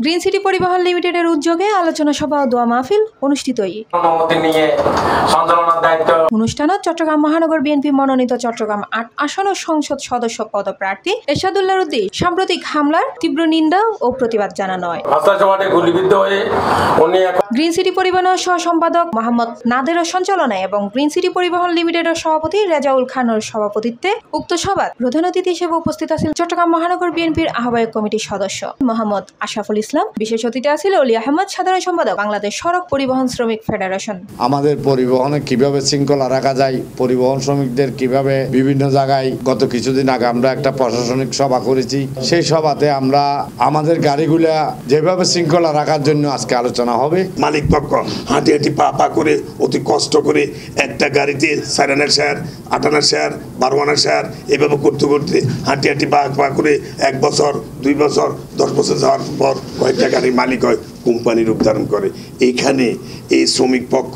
Green city পরিবহন লিমিটেডের উদ্যোগে আলোচনা সভা ও দোয়া মাহফিল অনুষ্ঠিত। অনুষ্ঠানত চট্টগ্রাম মহানগর বিএনপি মনোনীত চট্টগ্রাম ৮ আসন ও সংসদ সদস্য পদপ্রার্থী এরশাদুল্লাহর উদ্দিন সাম্প্রতিক হামলার তীব্র নিন্দা ও প্রতিবাদ জানানো হয়। গ্রিন সিটি পরিবহনের সহ সম্পাদক মোহাম্মদ নাদেরের সঞ্চালনায় এবং গ্রিন সিটি পরিবহন লিমিটেডের সভাপতি রেজাউল খানের সভাপতিত্বে উক্ত সভায় প্রধান অতিথি হিসেবে উপস্থিত আছেন চট্টগ্রাম মহানগর বিএনপির আহ্বায়ক কমিটির সদস্য মোহাম্মদ আশরাফুল ইসলাম। বিশেষ অতিথি আছেন অলি আহমদ, সাধারণ সম্পাদক বাংলাদেশ সড়ক পরিবহন শ্রমিক ফেডারেশন। আমাদের পরিবহনে কিভাবে শৃঙ্খলা রাখা যায়, পরিবহন শ্রমিকদের কিভাবে বিভিন্ন জায়গায় গত কিছুদিন আগে আমরা একটা প্রশাসনিক সভা করেছি, সেই সভাতে আমরা আমাদের গাড়িগুলা যেভাবে শৃঙ্খলা রাখার জন্য আজকে আলোচনা হবে। মালিক পক্ষ হাঁটি হাঁটি পা করে অতি কষ্ট করে একটা গাড়িতে 4 আনার শেয়ার, 8 আনার শেয়ার, 12 আনার শেয়ার এভাবে করতে করতে হাঁটি হাঁটি পা করে 1 বছর 2 বছর 10 বছর যাওয়ার পর কয়েকটা গাড়ির মালিক হয়, কোম্পানি রূপ ধারণ করে। এইখানে এই শ্রমিক পক্ষ,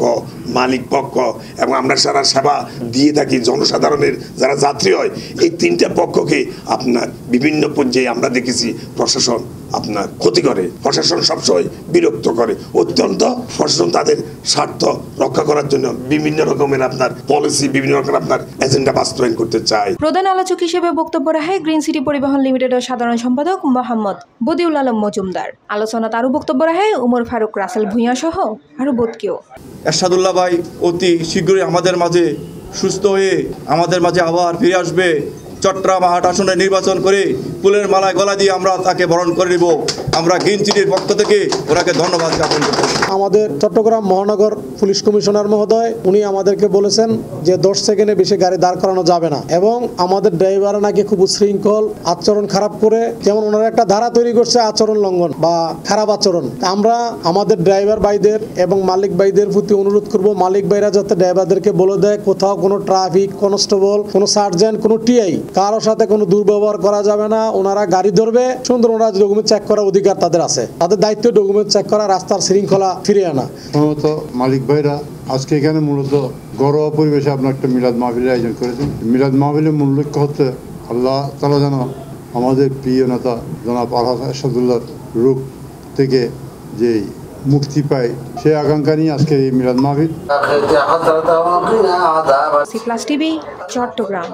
মালিক পক্ষ এবং আমরা সারা সেবা দিয়ে থাকি জনসাধারণের যারা যাত্রী হয়, এই 3টা পক্ষকে আপনার বিভিন্ন পর্যায়ে আমরা দেখেছি প্রশাসন আপনার ক্ষতি করে, প্রশাসন সবসময় বিরক্ত করে। অত্যন্ত প্রশাসন তাদের স্বার্থ রক্ষা করার জন্য বিভিন্ন রকমের আপনার পলিসি, বিভিন্ন রকমের আপনার এজেন্ডা বাস্তবায়ন করতে চায়। প্রধান আলোচক হিসেবে বক্তব্য রাখে গ্রিন সিটি পরিবহন লিমিটেডের সাধারণ সম্পাদক মোহাম্মদ বদিউল আলম মজুমদার। আলোচনাতে আরও বক্তব্য রাখে উমর ফারুক, রাসেল ভূঁইয়া সহ আরও বোধকেও। এরশাদুল্লাহ ভাই অতি শীঘ্রই আমাদের মাঝে সুস্থ হয়ে আমাদের মাঝে আবার ফিরে আসবে। চট্টগ্রাম ৮ আসনে নির্বাচন করে ফুলের মালায় গলা দিয়ে আমরা তাকে বরণ করে নিব। আমরা গ্রিন সিটির পক্ষ থেকে ওনাকে ধন্যবাদ জ্ঞাপন করছি। আমাদের চট্টগ্রাম মহানগর পুলিশ কমিশনার মহোদয় উনি আমাদেরকে বলেছেন যে 10 সেকেন্ডে বেশি গাড়ি দাঁড় করানো যাবে না, এবং আমাদের ড্রাইভার নাকি খুব উশৃঙ্খল আচরণ খারাপ করে, যেমন ওনারা একটা ধারা তৈরি করছে আচরণ লঙ্ঘন বা খারাপ আচরণ। আমরা আমাদের ড্রাইভার ভাইদের এবং মালিক ভাইদের প্রতি অনুরোধ করব, মালিক ভাইরা যাতে ড্রাইভারদেরকে বলে দেয় কোথাও কোনো ট্রাফিক কনস্টেবল, কোনো সার্জেন্ট, কোনো টিআই কারোর সাথে কোনো দুর্ব্যবহার করা যাবে না। ওনারা গাড়ি ধরবে, সুন্দর ওনারা ডকুমেন্ট চেক করার অধিকার তাদের আছে, তাদের দায়িত্ব ডকুমেন্ট চেক করা, রাস্তার শৃঙ্খলা ফিরিয়ে আনা। মূলত মালিক ভাইরা আজকে এখানে মূলত ঘরোয়া পরিবেশে আপনার একটা মিলাদ মাহফিলের আয়োজন করেছেন। মিলাদ মাহফিলের মূল লক্ষ্য হচ্ছে আল্লাহ তাআলা যেন আমাদের প্রিয় নেতা জনাব আলহাজ এরশাদুল্লাহর রূপ থেকে যে মুক্তি পায়, সেই আকাঙ্ক্ষা নিয়ে আজকে এই মিলাদ মাহফিল। C plus TV, Chittagong.